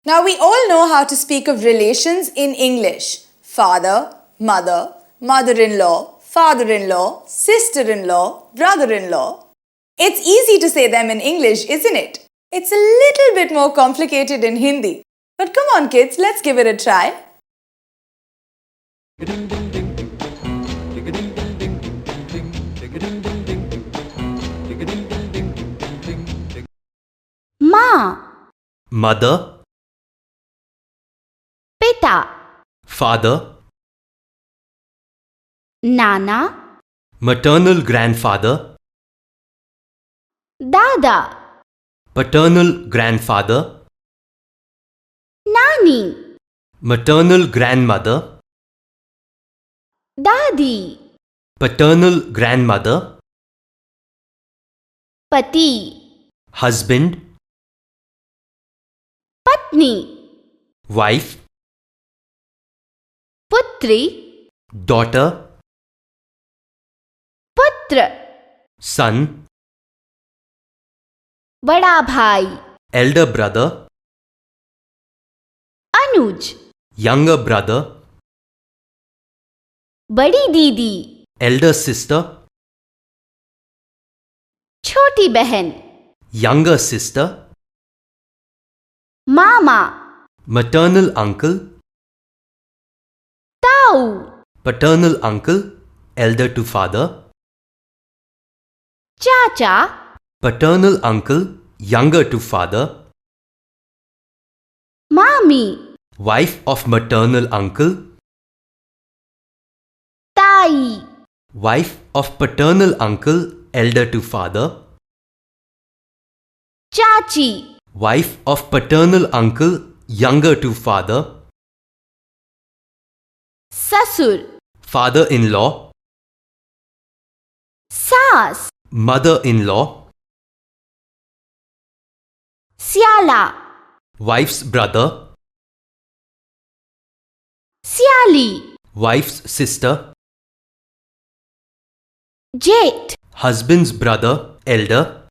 Now we all know how to speak of relations in English. Father, mother, mother-in-law, father-in-law, sister-in-law, brother-in-law. It's easy to say them in English, isn't it? It's a little bit more complicated in Hindi. But come on kids, let's give it a try. Ma, Mother, Pita, father, Nana, maternal grandfather, Dada, paternal grandfather, Nani, maternal grandmother, Dadi, paternal grandmother, Pati, husband, Patni, wife, Putri, daughter, Putra, son, Bada Bhai, elder brother, Anuj, younger brother, Badi Didi, elder sister, Choti Behan, younger sister, Mama, maternal uncle, Tau, paternal uncle, elder to father, Chacha, paternal uncle, younger to father, Mami, wife of maternal uncle, Tai, wife of paternal uncle, elder to father, Chachi, wife of paternal uncle, younger to father, Sasur, father-in-law, Sas, mother-in-law, Siala, wife's brother, Siali, wife's sister, Jet, husband's brother, elder,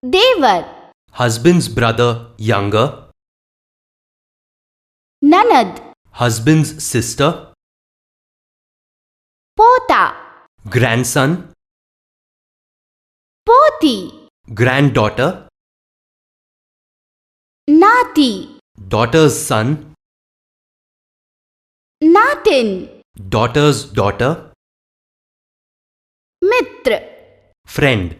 Devar, husband's brother, younger, Nanad, husband's sister, Pota, grandson, Poti, granddaughter, Nati, daughter's son, Natin, daughter's daughter, Mitra. friend.